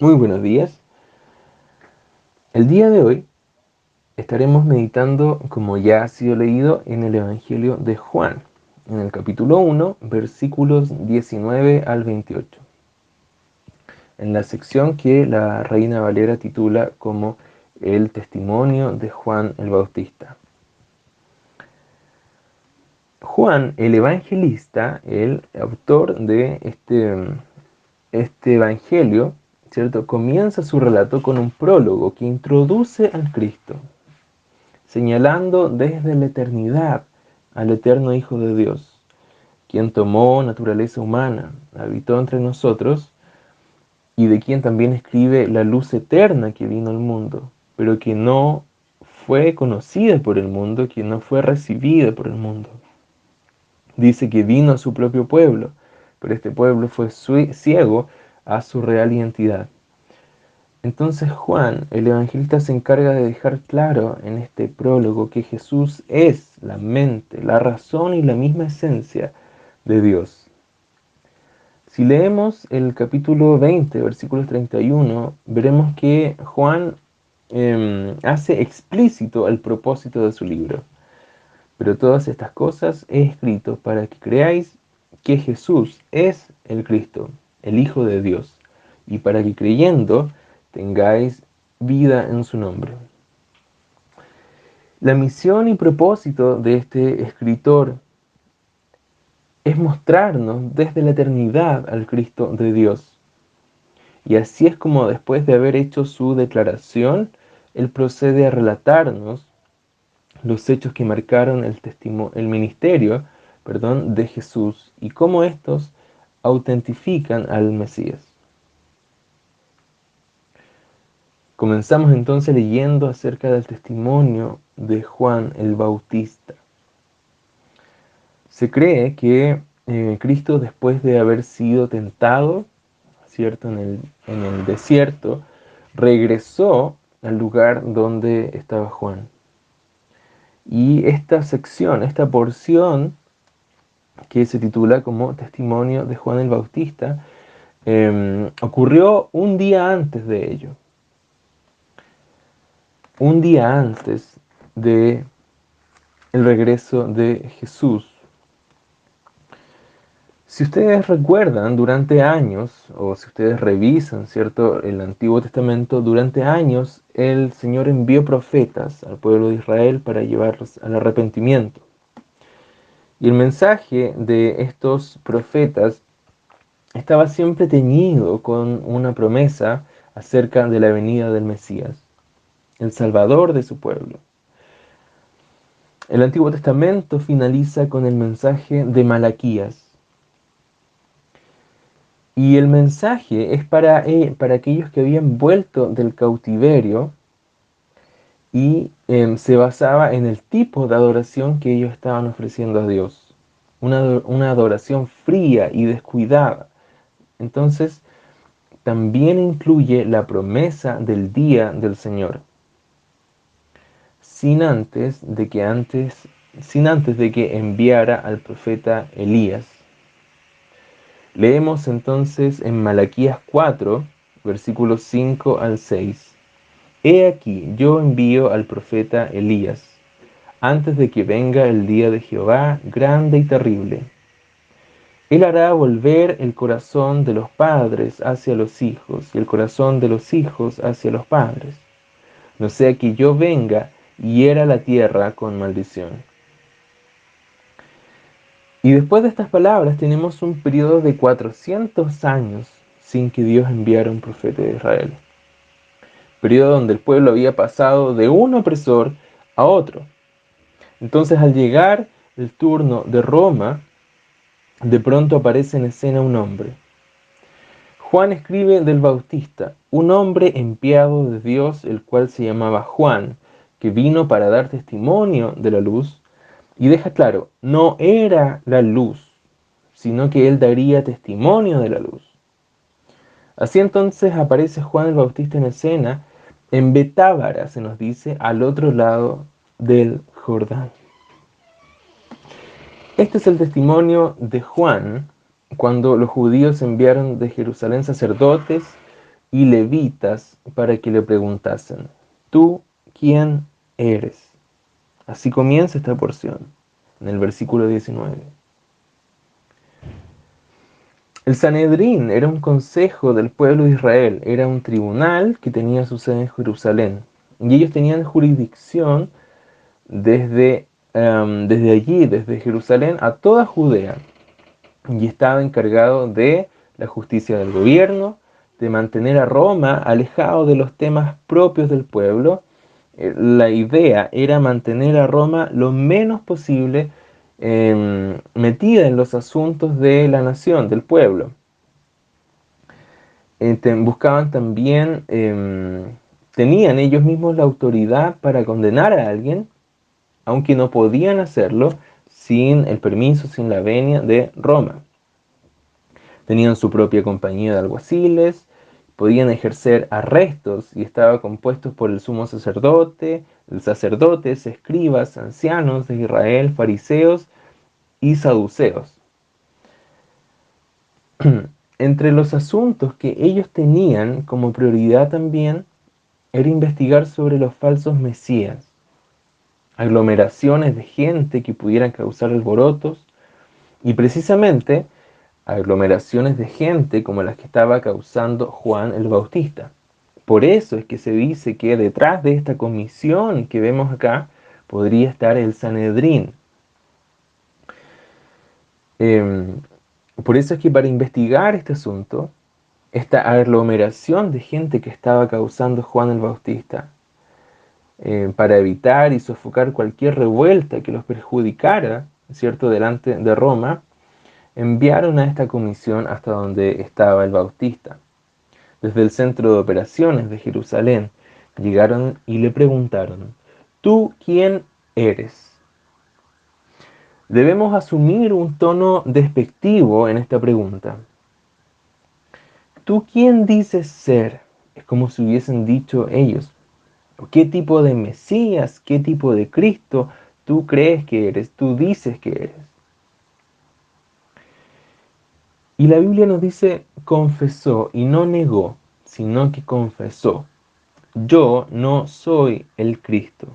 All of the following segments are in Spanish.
Muy buenos días. El día de hoy estaremos meditando, como ya ha sido leído, en el Evangelio de Juan, en el capítulo 1, versículos 19 al 28, en la sección que la Reina Valera titula como el testimonio de Juan el Bautista. Juan el Evangelista, el autor de este Evangelio, ¿cierto?, comienza su relato con un prólogo que introduce al Cristo, señalando desde la eternidad al eterno Hijo de Dios, quien tomó naturaleza humana, habitó entre nosotros, y de quien también escribe la luz eterna que vino al mundo, pero que no fue conocida por el mundo, que no fue recibida por el mundo. Dice que vino a su propio pueblo, pero este pueblo fue ciego a su real identidad. Entonces Juan, el evangelista, se encarga de dejar claro en este prólogo que Jesús es la mente, la razón y la misma esencia de Dios. Si leemos el capítulo 20, versículos 31, veremos que Juan hace explícito el propósito de su libro. Pero todas estas cosas he escrito para que creáis que Jesús es el Cristo, el Hijo de Dios, y para que creyendo tengáis vida en su nombre. La misión y propósito de este escritor es mostrarnos desde la eternidad al Cristo de Dios. Y así es como, después de haber hecho su declaración, él procede a relatarnos los hechos que marcaron el ministerio, de Jesús y cómo estos autentifican al Mesías. Comenzamos entonces leyendo acerca del testimonio de Juan el Bautista. Se cree que Cristo, después de haber sido tentado, ¿cierto?, en el desierto, regresó al lugar donde estaba Juan. Y esta sección, esta porción que se titula como Testimonio de Juan el Bautista, ocurrió un día antes de ello. Un día antes de el regreso de Jesús. Si ustedes recuerdan, durante años, o si ustedes revisan, ¿cierto?, el Antiguo Testamento, durante años el Señor envió profetas al pueblo de Israel para llevarlos al arrepentimiento. Y el mensaje de estos profetas estaba siempre teñido con una promesa acerca de la venida del Mesías, el Salvador de su pueblo. El Antiguo Testamento finaliza con el mensaje de Malaquías. Y el mensaje es para aquellos que habían vuelto del cautiverio y se basaba en el tipo de adoración que ellos estaban ofreciendo a Dios. Una adoración fría y descuidada. Entonces, también incluye la promesa del día del Señor, sin antes de que enviara al profeta Elías. Leemos entonces en Malaquías 4, versículos 5 al 6. He aquí, yo envío al profeta Elías, antes de que venga el día de Jehová grande y terrible. Él hará volver el corazón de los padres hacia los hijos y el corazón de los hijos hacia los padres, no sea que yo venga y hiera la tierra con maldición. Y después de estas palabras tenemos un periodo de 400 años sin que Dios enviara un profeta de Israel. Periodo donde el pueblo había pasado de un opresor a otro. Entonces, al llegar el turno de Roma, de pronto aparece en escena un hombre. Juan escribe del Bautista, un hombre enviado de Dios, el cual se llamaba Juan, que vino para dar testimonio de la luz, y deja claro, no era la luz, sino que él daría testimonio de la luz. Así entonces aparece Juan el Bautista en escena, en Betábara, se nos dice, al otro lado del Jordán. Este es el testimonio de Juan cuando los judíos enviaron de Jerusalén sacerdotes y levitas para que le preguntasen: ¿tú quién eres? Así comienza esta porción, en el versículo 19. El Sanedrín era un consejo del pueblo de Israel, era un tribunal que tenía su sede en Jerusalén. Y ellos tenían jurisdicción desde allí, desde Jerusalén, a toda Judea. Y estaba encargado de la justicia del gobierno, de mantener a Roma alejado de los temas propios del pueblo. La idea era mantener a Roma lo menos posible metida en los asuntos de la nación, del pueblo. Buscaban también, tenían ellos mismos la autoridad para condenar a alguien, aunque no podían hacerlo sin el permiso, sin la venia de Roma. Tenían su propia compañía de alguaciles, podían ejercer arrestos y estaba compuesto por el sumo sacerdote, sacerdotes, escribas, ancianos de Israel, fariseos y saduceos. Entre los asuntos que ellos tenían como prioridad también era investigar sobre los falsos mesías, aglomeraciones de gente que pudieran causar alborotos y precisamente aglomeraciones de gente como las que estaba causando Juan el Bautista. Por eso es que se dice que detrás de esta comisión que vemos acá podría estar el Sanedrín. Por eso es que para investigar este asunto, esta aglomeración de gente que estaba causando Juan el Bautista, para evitar y sofocar cualquier revuelta que los perjudicara, ¿cierto?, delante de Roma, enviaron a esta comisión hasta donde estaba el Bautista. Desde el centro de operaciones de Jerusalén llegaron y le preguntaron: ¿tú quién eres? Debemos asumir un tono despectivo en esta pregunta. ¿Tú quién dices ser? Es como si hubiesen dicho ellos: ¿qué tipo de Mesías, qué tipo de Cristo tú crees que eres, tú dices que eres? Y la Biblia nos dice: confesó, y no negó, sino que confesó: yo no soy el Cristo.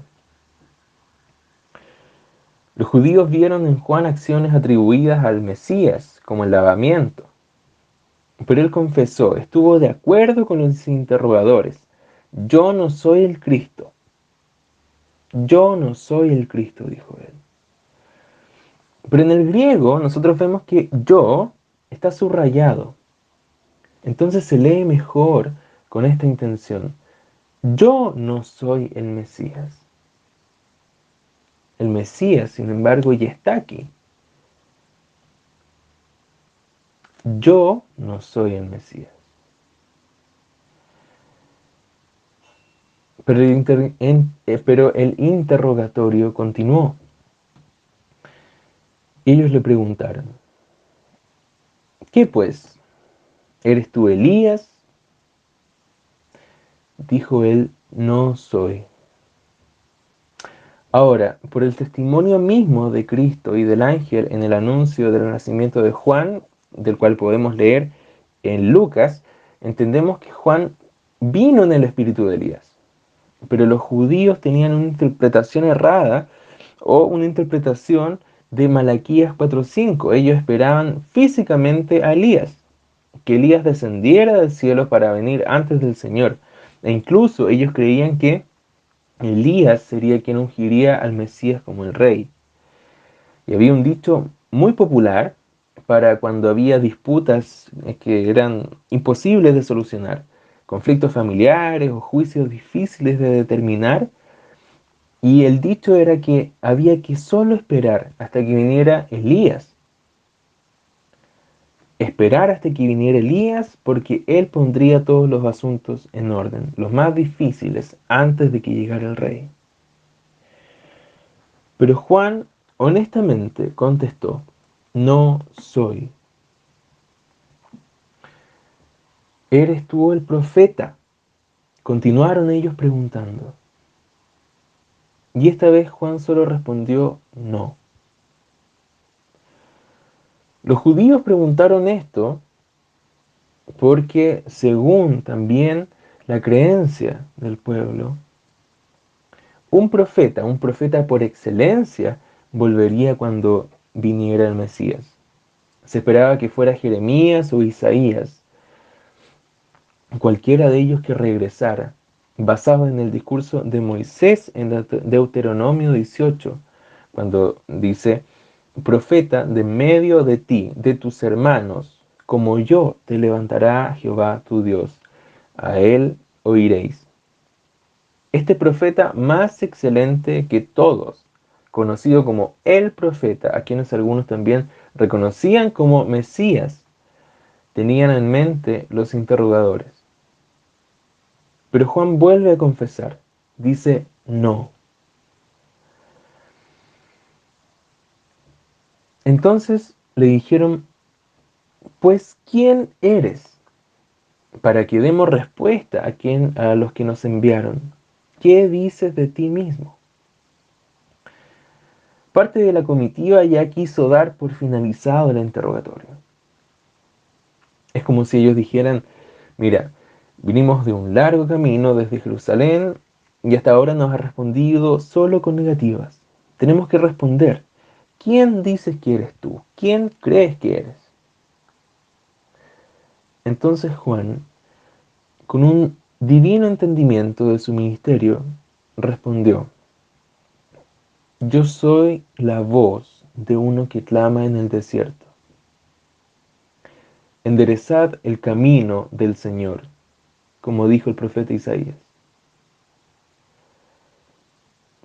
Los judíos vieron en Juan acciones atribuidas al Mesías, como el lavamiento. Pero él confesó, estuvo de acuerdo con los interrogadores: yo no soy el Cristo. Yo no soy el Cristo, dijo él. Pero en el griego nosotros vemos que yo está subrayado. Entonces se lee mejor con esta intención: yo no soy el Mesías. El Mesías, sin embargo, ya está aquí. Yo no soy el Mesías. Pero el interrogatorio continuó. Ellos le preguntaron: ¿qué pues? ¿Eres tú Elías? Dijo él: no soy. Ahora, por el testimonio mismo de Cristo y del ángel en el anuncio del nacimiento de Juan, del cual podemos leer en Lucas, entendemos que Juan vino en el espíritu de Elías. Pero los judíos tenían una interpretación errada o una interpretación de Malaquías 4:5. Ellos esperaban físicamente a Elías, que Elías descendiera del cielo para venir antes del Señor. E incluso ellos creían que Elías sería quien ungiría al Mesías como el rey. Y había un dicho muy popular para cuando había disputas que eran imposibles de solucionar, conflictos familiares o juicios difíciles de determinar. Y el dicho era que había que solo esperar hasta que viniera Elías. Esperar hasta que viniera Elías, porque él pondría todos los asuntos en orden, los más difíciles, antes de que llegara el rey. Pero Juan honestamente contestó: no soy. ¿Eres tú el profeta? Continuaron ellos preguntando. Y esta vez Juan solo respondió: no. Los judíos preguntaron esto porque según también la creencia del pueblo, un profeta por excelencia, volvería cuando viniera el Mesías. Se esperaba que fuera Jeremías o Isaías, cualquiera de ellos que regresara, basado en el discurso de Moisés en Deuteronomio 18, cuando dice: profeta de medio de ti, de tus hermanos, como yo te levantará Jehová tu Dios, a él oiréis. Este profeta más excelente que todos, conocido como el profeta, a quienes algunos también reconocían como Mesías, tenían en mente los interrogadores. Pero Juan vuelve a confesar, dice no. Entonces le dijeron: pues, ¿quién eres? Para que demos respuesta a los que nos enviaron. ¿Qué dices de ti mismo? Parte de la comitiva ya quiso dar por finalizado el interrogatorio. Es como si ellos dijeran: mira, vinimos de un largo camino desde Jerusalén y hasta ahora nos ha respondido solo con negativas. Tenemos que responder. ¿Quién dices que eres tú? ¿Quién crees que eres? Entonces Juan, con un divino entendimiento de su ministerio, respondió: yo soy la voz de uno que clama en el desierto. Enderezad el camino del Señor, como dijo el profeta Isaías.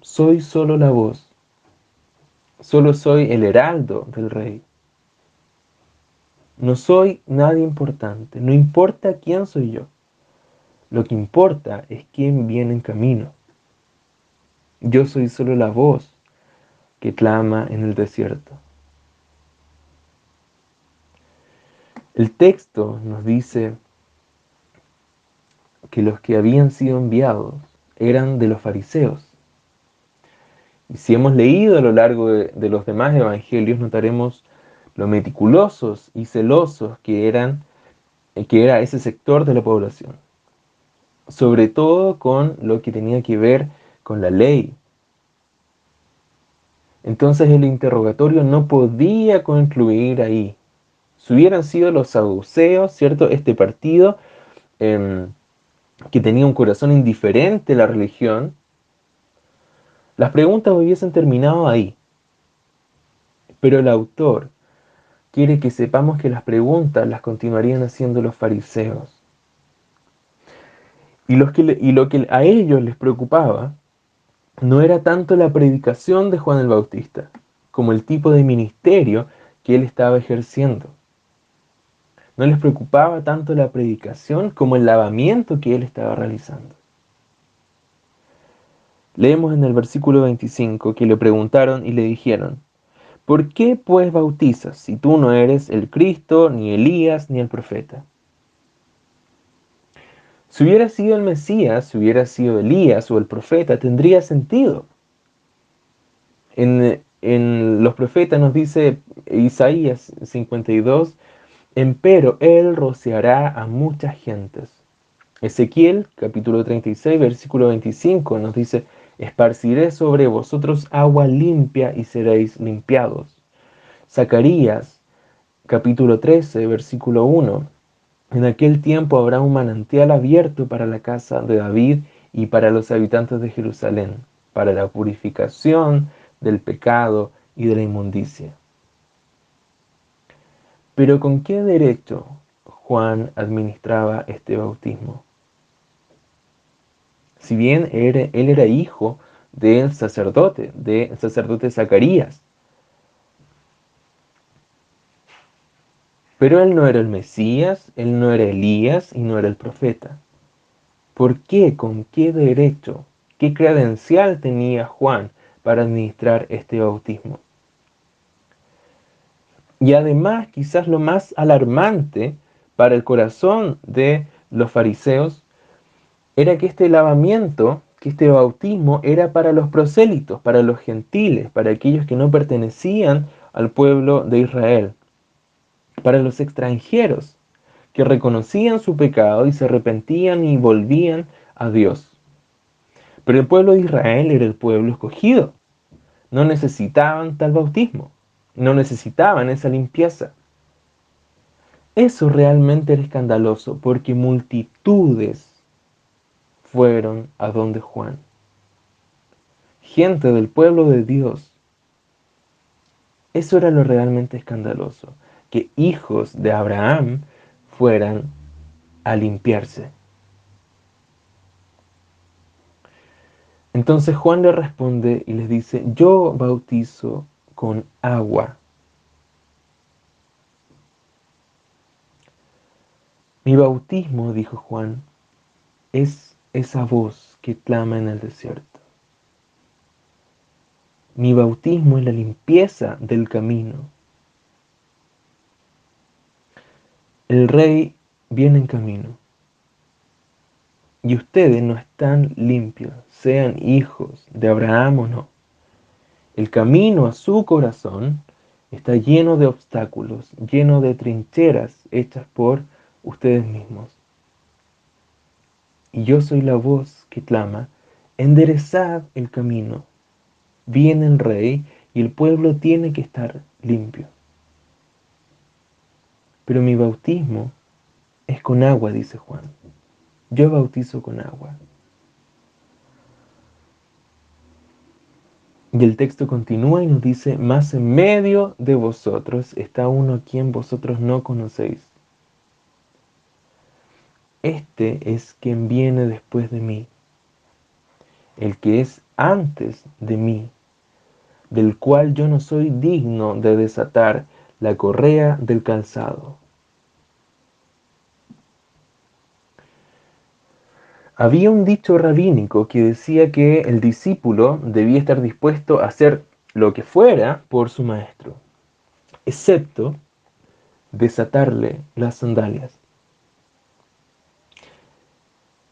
Soy solo la voz, solo soy el heraldo del rey. No soy nadie importante, no importa quién soy yo. Lo que importa es quién viene en camino. Yo soy solo la voz que clama en el desierto. El texto nos dice que los que habían sido enviados eran de los fariseos. Y si hemos leído a lo largo de los demás evangelios, notaremos lo meticulosos y celosos que era ese sector de la población. Sobre todo con lo que tenía que ver con la ley. Entonces el interrogatorio no podía concluir ahí. Si hubieran sido los saduceos, ¿cierto? Este partido que tenía un corazón indiferente a la religión, las preguntas hubiesen terminado ahí. Pero el autor quiere que sepamos que las preguntas las continuarían haciendo los fariseos. Y lo que a ellos les preocupaba no era tanto la predicación de Juan el Bautista, como el tipo de ministerio que él estaba ejerciendo. No les preocupaba tanto la predicación como el lavamiento que él estaba realizando. Leemos en el versículo 25 que le preguntaron y le dijeron: ¿por qué pues bautizas si tú no eres el Cristo, ni Elías, ni el profeta? Si hubiera sido el Mesías, si hubiera sido Elías o el profeta, tendría sentido. En los profetas nos dice Isaías 52: empero él rociará a muchas gentes. Ezequiel capítulo 36 versículo 25 nos dice: esparciré sobre vosotros agua limpia y seréis limpiados. Zacarías capítulo 13 versículo 1: en aquel tiempo habrá un manantial abierto para la casa de David y para los habitantes de Jerusalén, para la purificación del pecado y de la inmundicia. Pero ¿con qué derecho Juan administraba este bautismo? Si bien él era hijo del sacerdote Zacarías, pero él no era el Mesías, él no era Elías y no era el profeta. ¿Por qué? ¿Con qué derecho? ¿Qué credencial tenía Juan para administrar este bautismo? Y además, quizás lo más alarmante para el corazón de los fariseos era que este lavamiento, que este bautismo era para los prosélitos, para los gentiles, para aquellos que no pertenecían al pueblo de Israel, para los extranjeros que reconocían su pecado y se arrepentían y volvían a Dios. Pero el pueblo de Israel era el pueblo escogido. No necesitaban tal bautismo, no necesitaban esa limpieza. Eso realmente era escandaloso porque multitudes fueron a donde Juan. Gente del pueblo de Dios. Eso era lo realmente escandaloso, que hijos de Abraham fueran a limpiarse. Entonces Juan le responde y les dice, yo bautizo con agua. Mi bautismo, dijo Juan, es esa voz que clama en el desierto. Mi bautismo es la limpieza del camino. El rey viene en camino y ustedes no están limpios, sean hijos de Abraham o no. El camino a su corazón está lleno de obstáculos, lleno de trincheras hechas por ustedes mismos. Y yo soy la voz que clama, enderezad el camino. Viene el rey y el pueblo tiene que estar limpio. Pero mi bautismo es con agua, dice Juan. Yo bautizo con agua. Y el texto continúa y nos dice, mas en medio de vosotros está uno a quien vosotros no conocéis. Este es quien viene después de mí, el que es antes de mí, del cual yo no soy digno de desatar la correa del calzado. Había un dicho rabínico que decía que el discípulo debía estar dispuesto a hacer lo que fuera por su maestro, excepto desatarle las sandalias.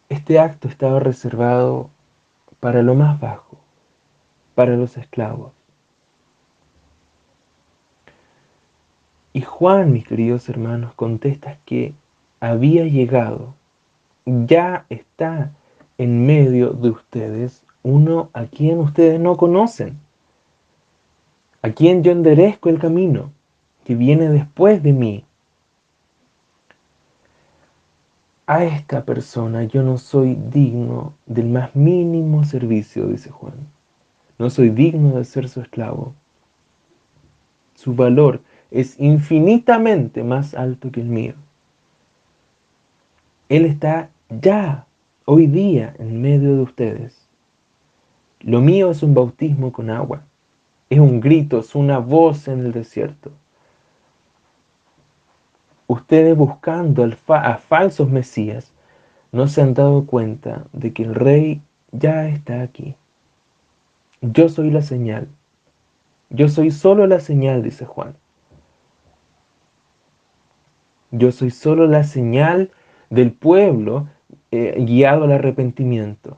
Este acto estaba reservado para lo más bajo, para los esclavos. Y Juan, mis queridos hermanos, contesta que había llegado, ya está en medio de ustedes uno a quien ustedes no conocen, a quien yo enderezco el camino, que viene después de mí. A esta persona yo no soy digno del más mínimo servicio, dice Juan. No soy digno de ser su esclavo. Su valor es infinitamente más alto que el mío. Él está ya, hoy día, en medio de ustedes. Lo mío es un bautismo con agua. Es un grito, es una voz en el desierto. Ustedes buscando a falsos mesías no se han dado cuenta de que el rey ya está aquí. Yo soy la señal. Yo soy solo la señal, dice Juan. Yo soy solo la señal del pueblo guiado al arrepentimiento.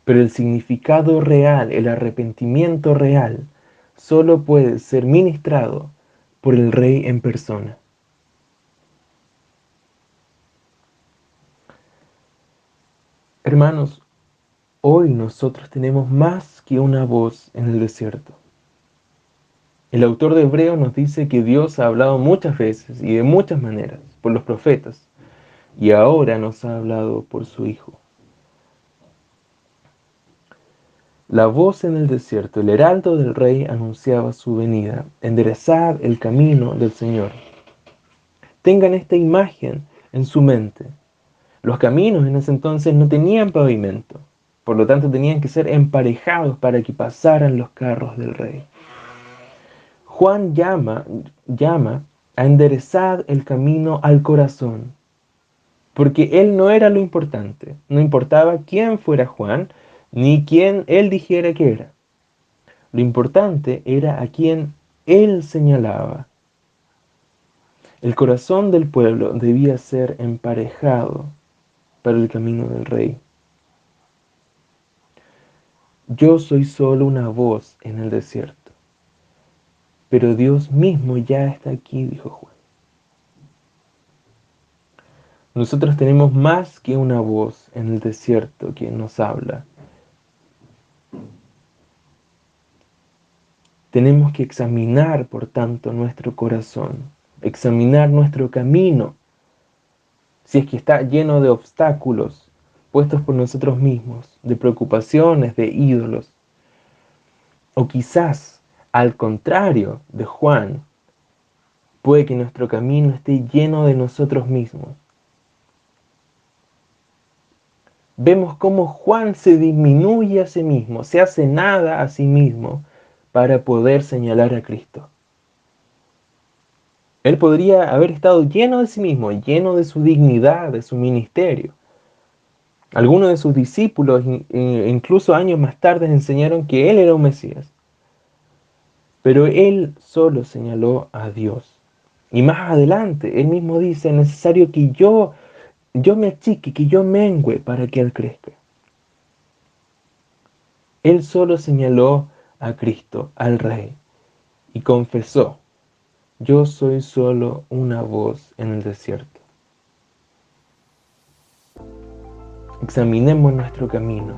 Pero el significado real, el arrepentimiento real, solo puede ser ministrado por el Rey en persona. Hermanos, hoy nosotros tenemos más que una voz en el desierto. El autor de Hebreo nos dice que Dios ha hablado muchas veces y de muchas maneras por los profetas, y ahora nos ha hablado por su Hijo. La voz en el desierto, el heraldo del rey anunciaba su venida. Enderezad el camino del Señor. Tengan esta imagen en su mente. Los caminos en ese entonces no tenían pavimento, por lo tanto tenían que ser emparejados para que pasaran los carros del rey. Juan llama a enderezar el camino al corazón, porque él no era lo importante, no importaba quién fuera Juan, ni quién él dijera que era. Lo importante era a quien él señalaba. El corazón del pueblo debía ser emparejado para el camino del rey. Yo soy solo una voz en el desierto, pero Dios mismo ya está aquí, dijo Juan. Nosotros tenemos más que una voz en el desierto que nos habla. Tenemos que examinar, por tanto, nuestro corazón, examinar nuestro camino, si es que está lleno de obstáculos puestos por nosotros mismos, de preocupaciones, de ídolos. O quizás, al contrario de Juan, puede que nuestro camino esté lleno de nosotros mismos. Vemos cómo Juan se disminuye a sí mismo, se hace nada a sí mismo para poder señalar a Cristo. Él podría haber estado lleno de sí mismo, lleno de su dignidad, de su ministerio. Algunos de sus discípulos, incluso años más tarde, enseñaron que él era un Mesías. Pero él solo señaló a Dios. Y más adelante, él mismo dice, es necesario que yo me achique, que yo mengüe para que él crezca. Él solo señaló a Cristo, al Rey, y confesó, yo soy solo una voz en el desierto. Examinemos nuestro camino.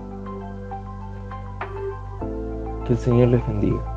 Que el Señor les bendiga.